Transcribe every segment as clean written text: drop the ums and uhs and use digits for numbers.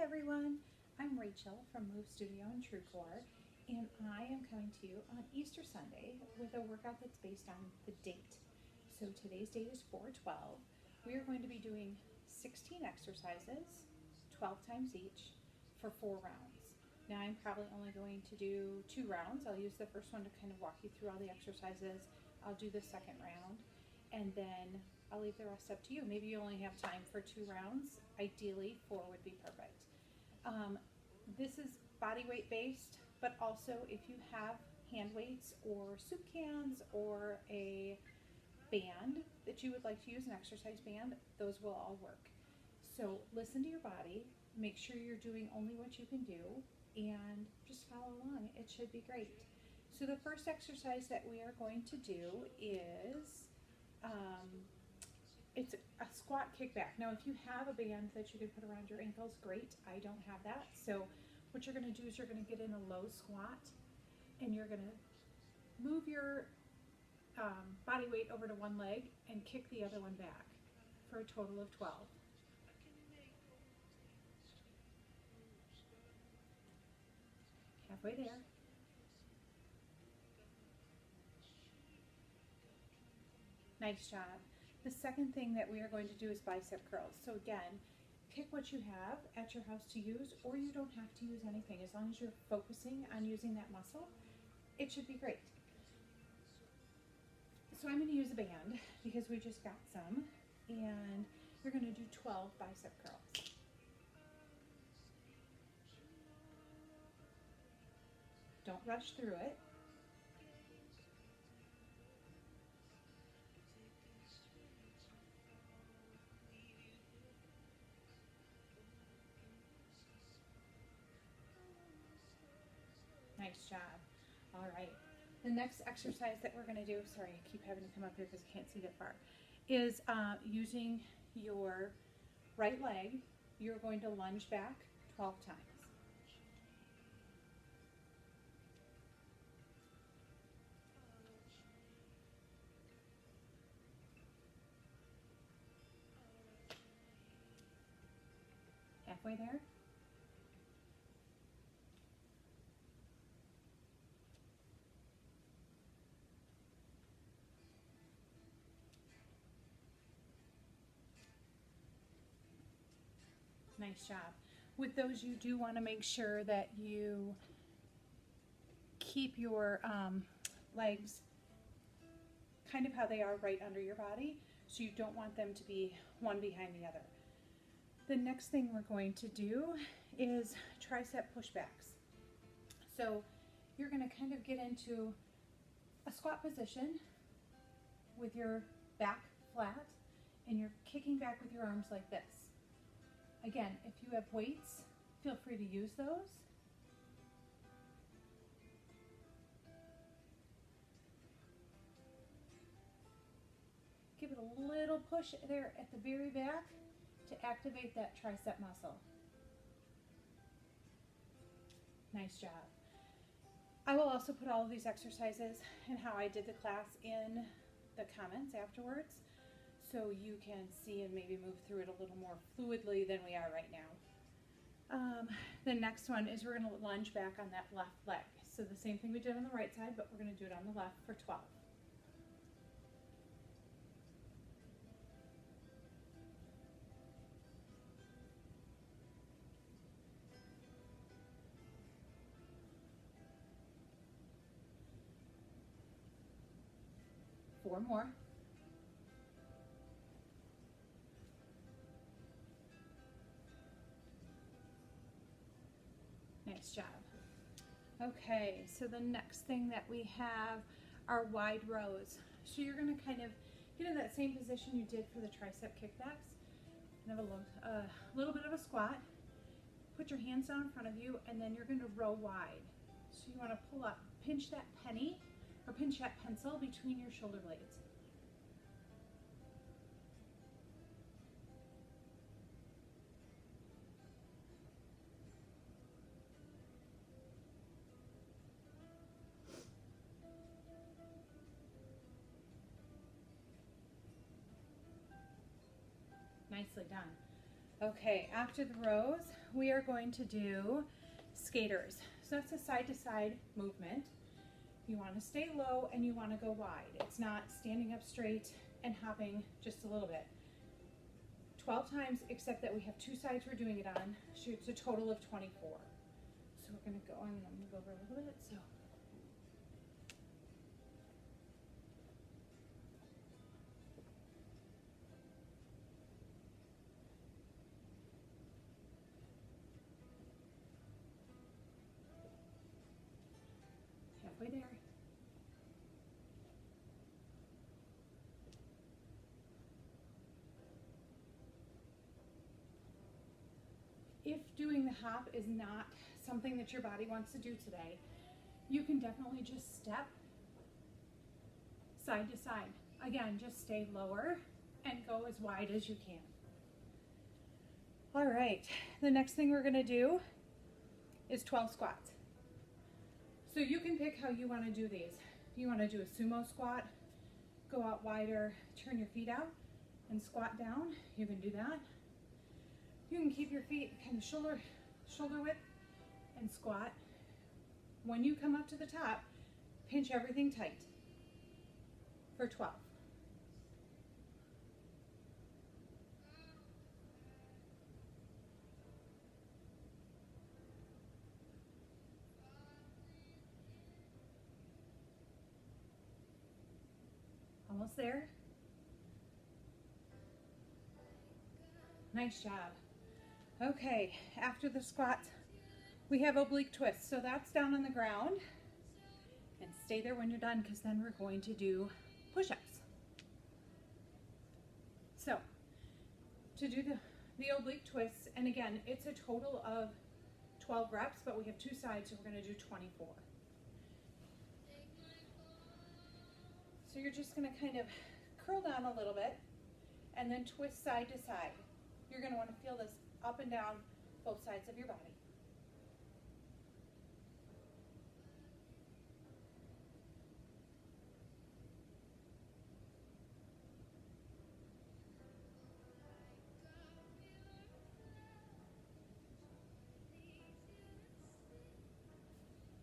everyone, I'm Rachel from Move Studio in TrueCore, and I am coming to you on Easter Sunday with a workout that's based on the date. So today's date is 4/12. We are going to be doing 16 exercises, 12 times each, for 4 rounds. Now I'm probably only going to do 2 rounds. I'll use the first one to kind of walk you through all the exercises. I'll do the second round, and then I'll leave the rest up to you. Maybe you only have time for 2 rounds. Ideally, 4 would be perfect. This is body weight based, but also if you have hand weights or soup cans or a band that you would like to use, an exercise band, those will all work. So listen to your body, make sure you're doing only what you can do, and just follow along. It should be great. So the first exercise that we are going to do is it's a squat kickback. Now, if you have a band that you can put around your ankles, great. I don't have that. So what you're going to do is you're going to get in a low squat, and you're going to move your body weight over to one leg and kick the other one back for a total of 12. Halfway there. Nice job. The second thing that we are going to do is bicep curls. So again, pick what you have at your house to use, or you don't have to use anything. As long as you're focusing on using that muscle, it should be great. So I'm going to use a band because we just got some, and you're going to do 12 bicep curls. Don't rush through it. Nice job. All right. The next exercise that we're going to do, sorry, I keep having to come up here because I can't see that far, is using your right leg. You're going to lunge back 12 times. Halfway there. Nice job. With those, you do want to make sure that you keep your legs kind of how they are right under your body, so you don't want them to be one behind the other. The next thing we're going to do is tricep pushbacks. So you're going to kind of get into a squat position with your back flat, and you're kicking back with your arms like this. Again, if you have weights, feel free to use those. Give it a little push there at the very back to activate that tricep muscle. Nice job. I will also put all of these exercises and how I did the class in the comments afterwards, so you can see and maybe move through it a little more fluidly than we are right now. The next one is we're going to lunge back on that left leg. So the same thing we did on the right side, but we're going to do it on the left for 12. Four more. Nice job. Okay, so the next thing that we have are wide rows. So you're going to kind of get in that same position you did for the tricep kickbacks. Kind of a little bit of a squat. Put your hands down in front of you, and then you're going to row wide. So you want to pull up, pinch that penny, or pinch that pencil between your shoulder blades. Nicely done. Okay, after the rows, we are going to do skaters. So that's a side-to-side movement. You want to stay low and you want to go wide. It's not standing up straight and hopping just a little bit. 12 times, except that we have two sides we're doing it on. It's a total of 24. So we're going to go, I'm going to move over a little bit. So halfway there. If doing the hop is not something that your body wants to do today, you can definitely just step side to side. Again, just stay lower and go as wide as you can. All right, the next thing we're gonna do is 12 squats. So you can pick how you wanna do these. If you wanna do a sumo squat, go out wider, turn your feet out and squat down, you can do that. You can keep your feet kind of shoulder width and squat. When you come up to the top, pinch everything tight for 12. Almost there. Nice job. Okay, after the squats, we have oblique twists. So that's down on the ground. And stay there when you're done, because then we're going to do push-ups. So, to do the oblique twists, and again, it's a total of 12 reps, but we have two sides, so we're going to do 24. So you're just going to kind of curl down a little bit, and then twist side to side. You're going to want to feel this up and down both sides of your body.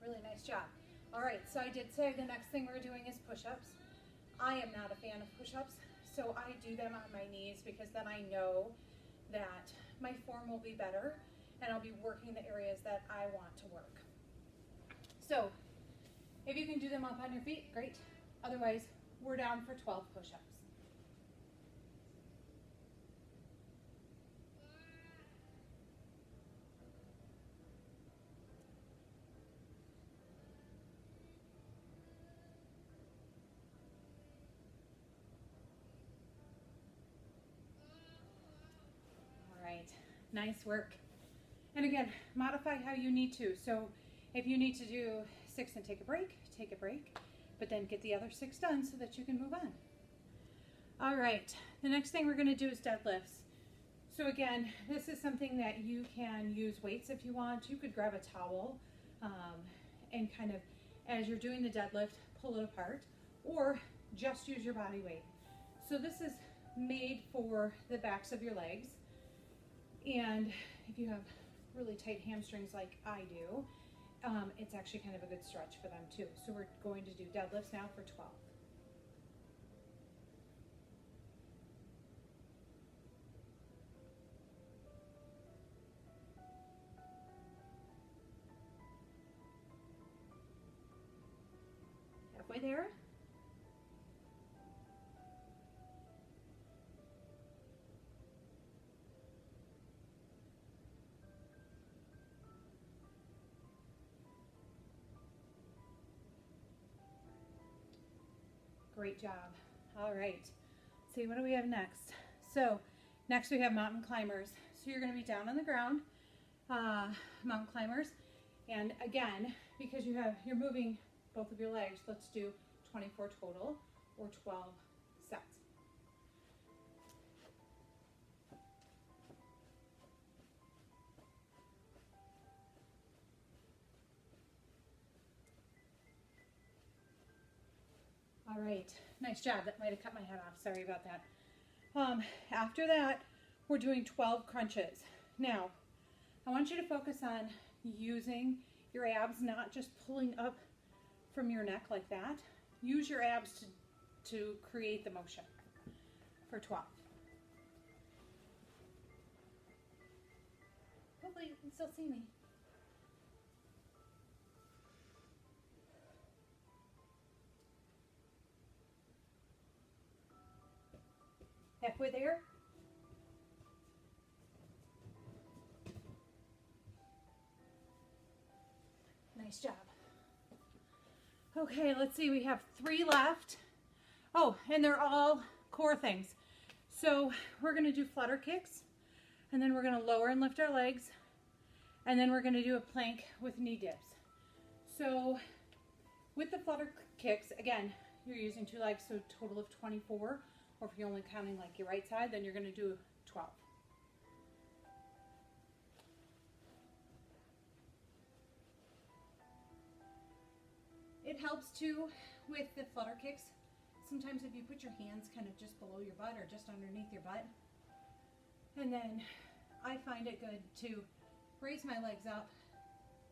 Really nice job. All right, so I did say the next thing we're doing is push-ups. I am not a fan of push-ups, so I do them on my knees because then I know that my form will be better and I'll be working the areas that I want to work. So if you can do them up on your feet, great. Otherwise, we're down for 12 push-ups. Nice work. And again, modify how you need to. So if you need to do 6 and take a break, but then get the other 6 done so that you can move on. All right, the next thing we're going to do is deadlifts. So again, this is something that you can use weights if you want. You could grab a towel and kind of, as you're doing the deadlift, pull it apart, or just use your body weight. So this is made for the backs of your legs. And if you have really tight hamstrings like I do, it's actually kind of a good stretch for them too. So we're going to do deadlifts now for 12. Halfway there. Great job. All right. Let's see, what do we have next? So next we have mountain climbers. So you're going to be down on the ground, mountain climbers. And again, because you're moving both of your legs, let's do 24 total or 12 sets. All right, nice job. That might have cut my head off. Sorry about that. After that, we're doing 12 crunches. Now, I want you to focus on using your abs, not just pulling up from your neck like that. Use your abs to create the motion for 12. Hopefully you can still see me. Halfway there. Nice job. Okay, let's see, we have 3 left. Oh, and they're all core things. So we're gonna do flutter kicks, and then we're gonna lower and lift our legs, and then we're gonna do a plank with knee dips. So with the flutter kicks, again, you're using 2 legs, so total of 24, or if you're only counting like your right side, then you're gonna do 12. It helps too with the flutter kicks. Sometimes if you put your hands kind of just below your butt or just underneath your butt, and then I find it good to raise my legs up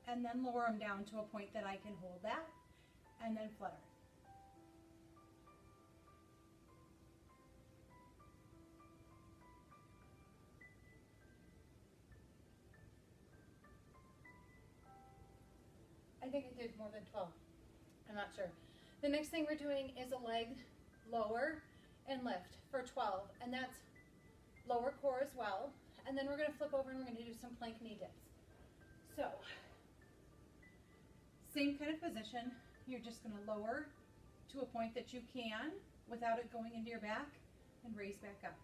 and then lower them down to a point that I can hold that, and then flutter. I think I did more than 12. I'm not sure. The next thing we're doing is a leg lower and lift for 12, and that's lower core as well. And then we're going to flip over and we're going to do some plank knee dips. So, same kind of position. You're just going to lower to a point that you can without it going into your back and raise back up.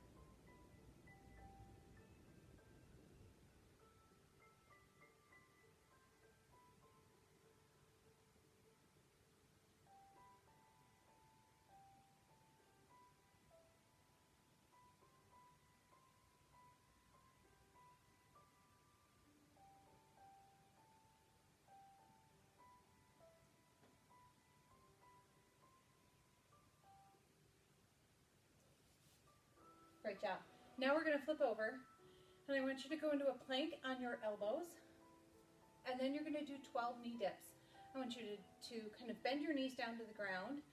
Great job. Now we're going to flip over, and I want you to go into a plank on your elbows, and then you're going to do 12 knee dips. I want you to kind of bend your knees down to the ground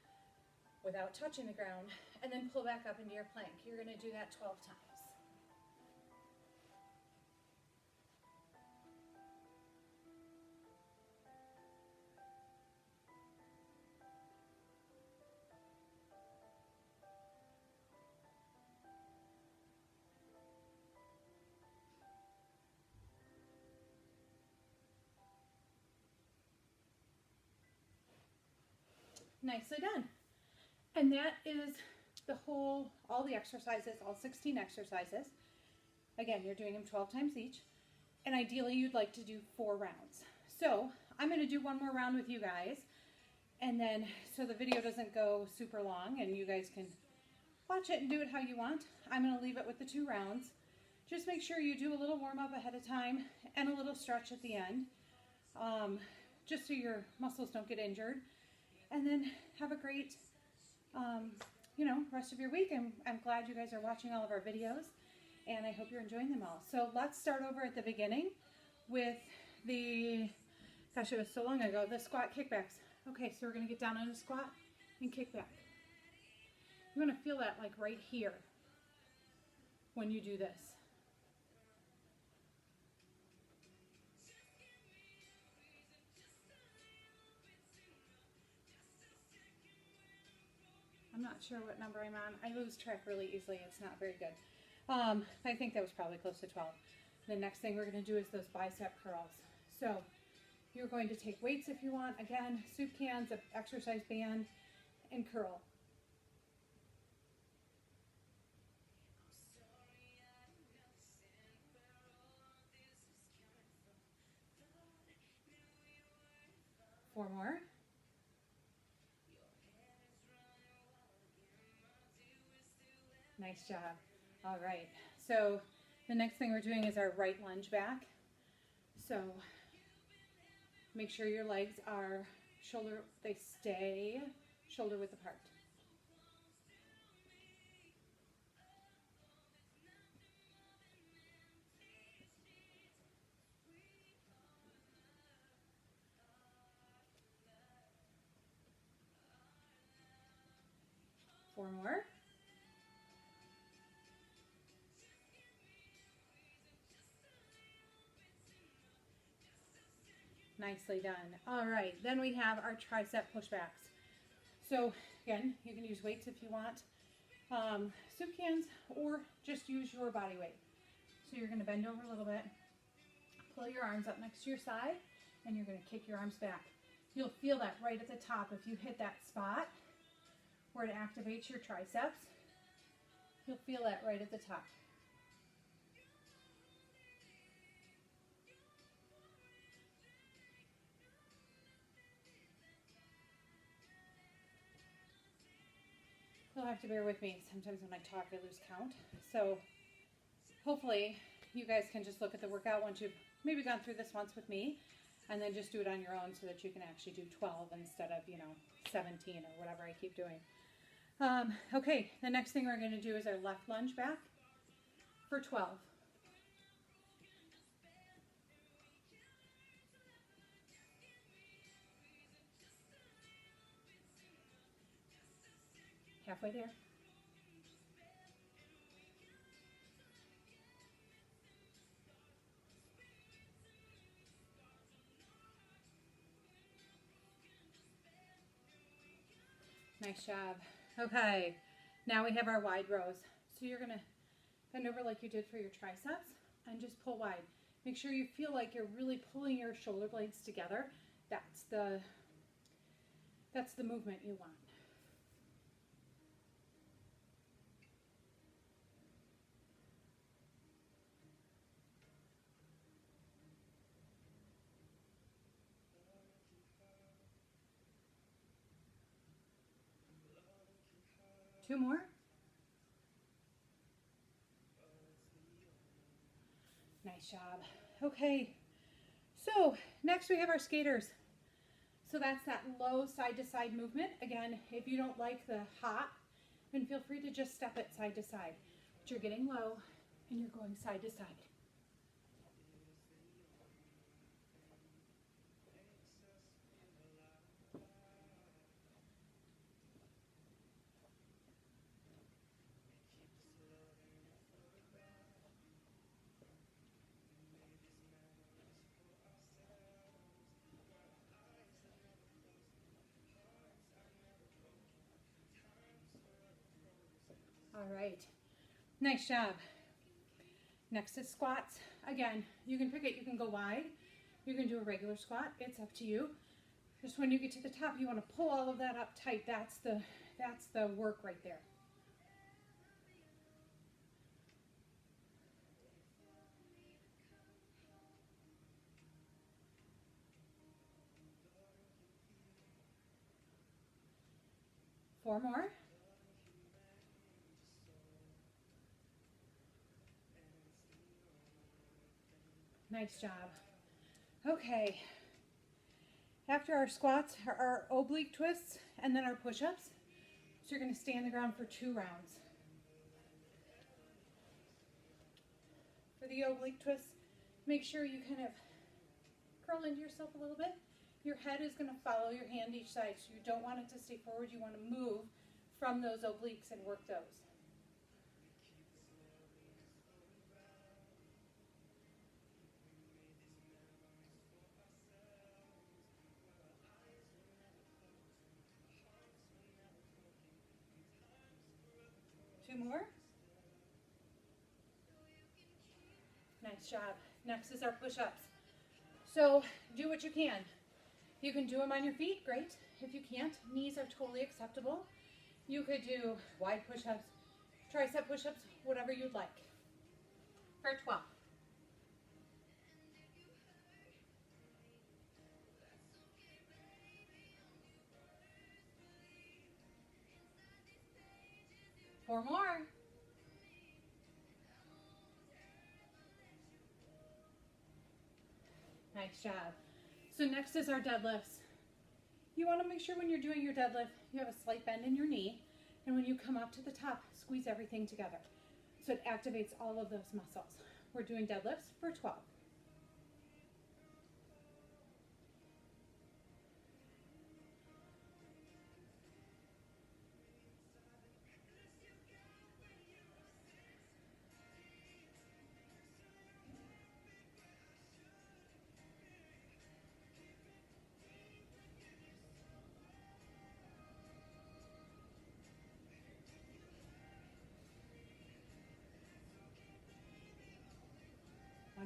without touching the ground, and then pull back up into your plank. You're going to do that 12 times. Nicely done. And that is all the exercises, all 16 exercises. Again, you're doing them 12 times each. And ideally, you'd like to do 4 rounds. So I'm going to do one more round with you guys. And then, so the video doesn't go super long and you guys can watch it and do it how you want. I'm going to leave it with the 2 rounds. Just make sure you do a little warm up ahead of time and a little stretch at the end. Just so your muscles don't get injured. And then have a great, rest of your week. I'm glad you guys are watching all of our videos, and I hope you're enjoying them all. So let's start over at the beginning with the, gosh, it was so long ago, the squat kickbacks. Okay, so we're going to get down on a squat and kick back. You want to feel that like right here when you do this. I'm not sure what number I'm on. I lose track really easily. It's not very good. I think that was probably close to 12. The next thing we're going to do is those bicep curls. So you're going to take weights if you want. Again, soup cans, an exercise band, and curl. Four more. Nice job. All right. So the next thing we're doing is our right lunge back. So make sure your legs are they stay shoulder width apart. 4 more. Nicely done. All right, then we have our tricep pushbacks. So again, you can use weights if you want, soup cans, or just use your body weight. So you're going to bend over a little bit, pull your arms up next to your side, and you're going to kick your arms back. You'll feel that right at the top. If you hit that spot where it activates your triceps, you'll feel that right at the top. You'll have to bear with me. Sometimes when I talk, I lose count. So hopefully you guys can just look at the workout once you've maybe gone through this once with me, and then just do it on your own so that you can actually do 12 instead of, 17 or whatever I keep doing. Okay, the next thing we're going to do is our left lunge back for 12. Halfway there. Nice job. Okay, now we have our wide rows. So you're going to bend over like you did for your triceps and just pull wide. Make sure you feel like you're really pulling your shoulder blades together. That's the movement you want. Two more. Nice job. Okay, so next we have our skaters. So that's that low side to side movement. Again, if you don't like the hop, then feel free to just step it side to side. But you're getting low and you're going side to side. All right, nice job. Next is squats. Again, you can pick it, you can go wide, you can do a regular squat, it's up to you. Just when you get to the top, you want to pull all of that up tight. That's the work right there. Four more. Nice job. Okay. After our squats are our oblique twists and then our push-ups. So you're going to stay on the ground for 2 rounds. For the oblique twists, make sure you kind of curl into yourself a little bit. Your head is going to follow your hand each side, so you don't want it to stay forward. You want to move from those obliques and work those. Two more. Nice job. Next is our push-ups. So do what you can. You can do them on your feet, great. If you can't, knees are totally acceptable. You could do wide push-ups, tricep push-ups, whatever you'd like. For 12. Four more. Nice job. So next is our deadlifts. You want to make sure when you're doing your deadlift, you have a slight bend in your knee. And when you come up to the top, squeeze everything together. So it activates all of those muscles. We're doing deadlifts for 12.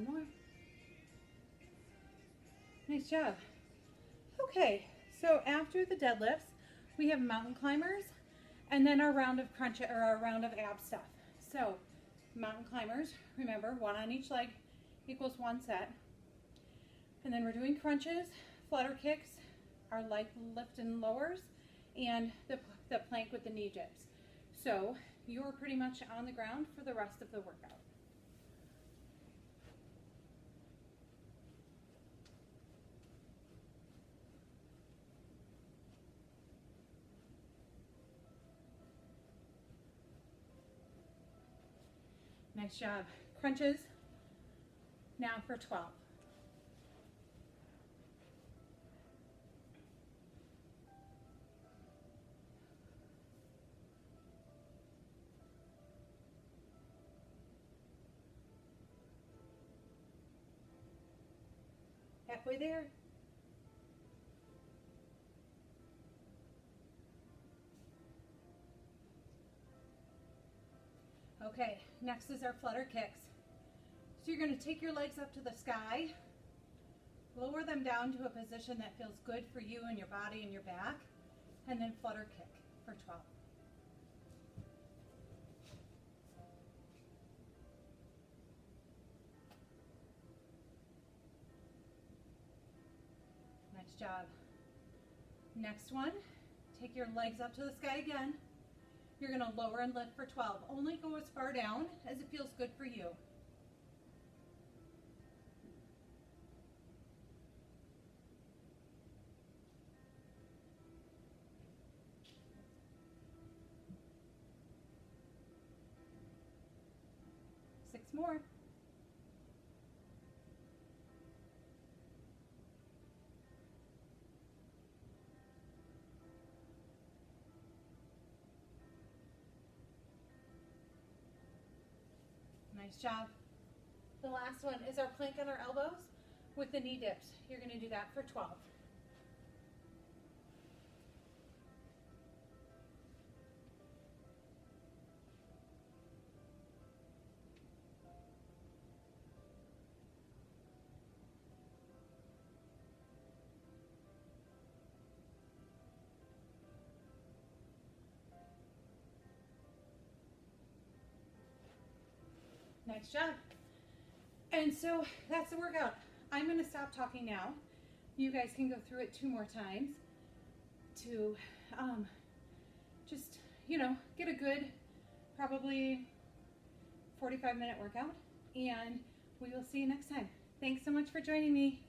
One more. Nice job. Okay, so after the deadlifts, we have mountain climbers and then our round of crunch or our round of ab stuff. So mountain climbers, remember, one on each leg equals one set. And then we're doing crunches, flutter kicks, our leg lift and lowers, and the plank with the knee dips. So you're pretty much on the ground for the rest of the workout. Nice job. Crunches now for 12. Halfway there. Okay, next is our flutter kicks. So you're going to take your legs up to the sky, lower them down to a position that feels good for you and your body and your back, and then flutter kick for 12. Nice job. Next one, take your legs up to the sky again. You're going to lower and lift for 12. Only go as far down as it feels good for you. Six more. Nice job. The last one is our plank on our elbows with the knee dips. You're going to do that for 12. Nice job. And so that's the workout. I'm going to stop talking now. You guys can go through it 2 more times to just, get a good, probably 45-minute workout. And we will see you next time. Thanks so much for joining me.